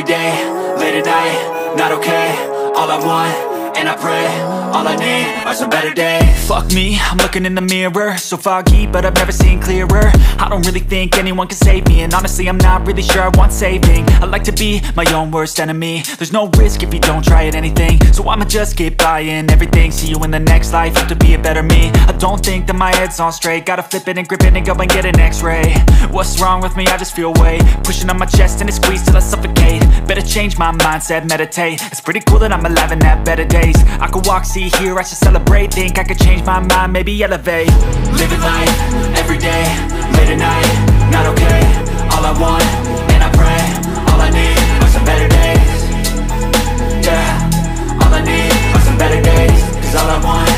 day, late at night, not okay. All I want, and I pray, all I need are some better days. Fuck me, I'm looking in the mirror, so foggy, but I've never seen clearer. I don't really think anyone can save me, and honestly I'm not really sure I want saving. I like to be my own worst enemy. There's no risk if you don't try at anything, so I'ma just keep buying everything. See you in the next life, have to be a better me. I don't think that my head's on straight, gotta flip it and grip it and go and get an x-ray. What's wrong with me? I just feel weight pushing on my chest and it squeezes till I suffocate. Better change my mindset, meditate. It's pretty cool that I'm alive and have better days. I could walk, see, hear, I should celebrate. Think I could change my mind, maybe elevate. Living life, every day, late at night, not okay. All I want, and I pray, all I need are some better days. Yeah, all I need are some better days. Cause all I want,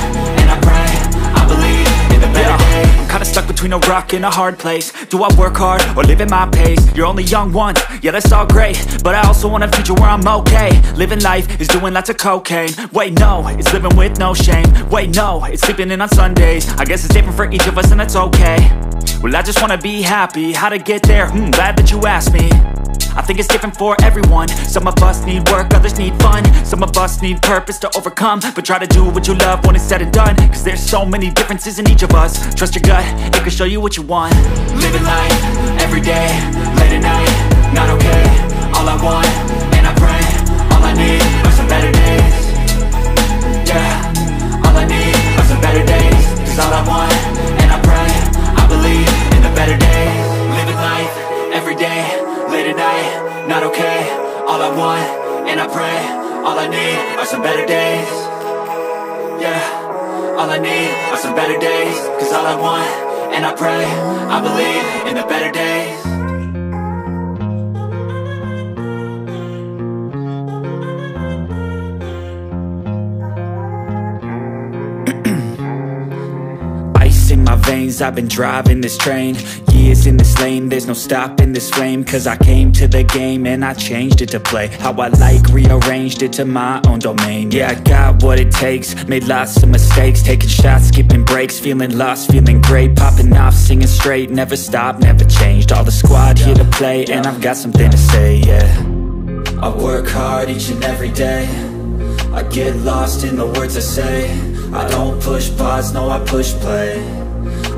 and I pray, I believe in the better days. I'm kinda stuck between a rock and a hard place. Do I work hard or live at my pace? You're only young once, yeah that's all great, but I also want a future where I'm okay. Living life is doing lots of cocaine. Wait no, it's living with no shame. Wait no, it's sleeping in on Sundays. I guess it's different for each of us and that's okay. Well I just wanna be happy, how to get there? Glad that you asked me. I think it's different for everyone. Some of us need work, others need fun. Some of us need purpose to overcome. But try to do what you love when it's said and done, cause there's so many differences in each of us. Trust your gut, it can show you what you want. Living life, every day, late at night, not okay. All I want, and I pray, all I need are some better days. Yeah, all I need are some better days. Cause all I want, and I pray, I believe in the better days. Living life, every day, late at night, not okay. All I want, and I pray, all I need are some better days. Yeah, all I need are some better days. Cause all I want, and I pray, I believe in the better days. In my veins, I've been driving this train. Years in this lane, there's no stopping this flame. Cause I came to the game and I changed it to play how I like, rearranged it to my own domain. Yeah, I got what it takes, made lots of mistakes, taking shots, skipping breaks, feeling lost, feeling great, popping off, singing straight, never stopped, never changed. All the squad here to play and I've got something to say, yeah. I work hard each and every day, I get lost in the words I say. I don't push pause, no I push play.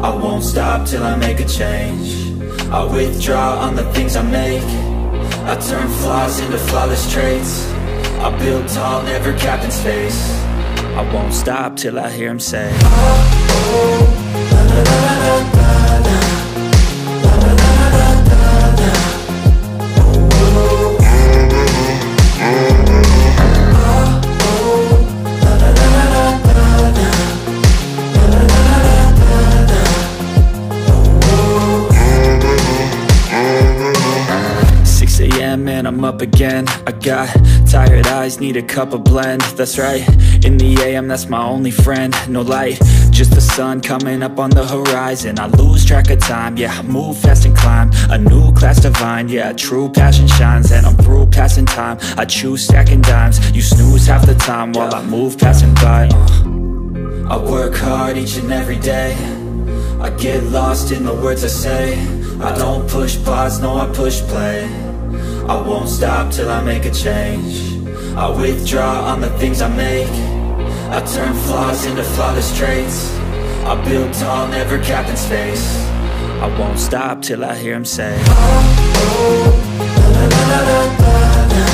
I won't stop till I make a change. I withdraw on the things I make. I turn flaws into flawless traits. I build tall, never capped in space. I won't stop till I hear him say, oh, oh, la, la, la, la, la, la. And I'm up again. I got tired eyes, need a cup of blend. That's right, in the AM, that's my only friend. No light, just the sun coming up on the horizon. I lose track of time, yeah, I move fast and climb a new class divine, yeah, true passion shines. And I'm through passing time, I choose stacking dimes. You snooze half the time while I move passing by. I work hard each and every day, I get lost in the words I say. I don't push pause, no I push play. I won't stop till I make a change. I withdraw on the things I make. I turn flaws into flawless traits. I build tall, never capped in space. I won't stop till I hear him say, oh, oh, la, la, la, la, la, la.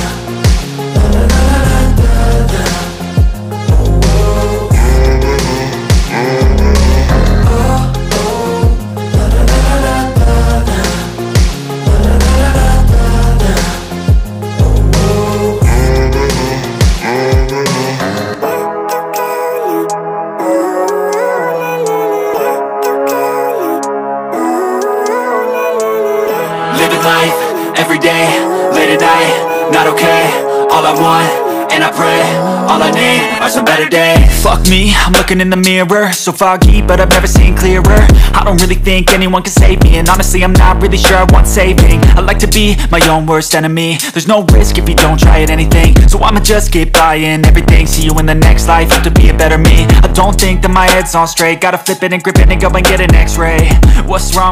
Every day, late at night, not okay. All I want, and I pray, all I need are some better days. Fuck me, I'm looking in the mirror, so foggy, but I've never seen clearer. I don't really think anyone can save me, and honestly I'm not really sure I want saving. I like to be my own worst enemy. There's no risk if you don't try at anything, so I'ma just keep buying everything. See you in the next life, have to be a better me. I don't think that my head's on straight, gotta flip it and grip it and go and get an x-ray. What's wrong?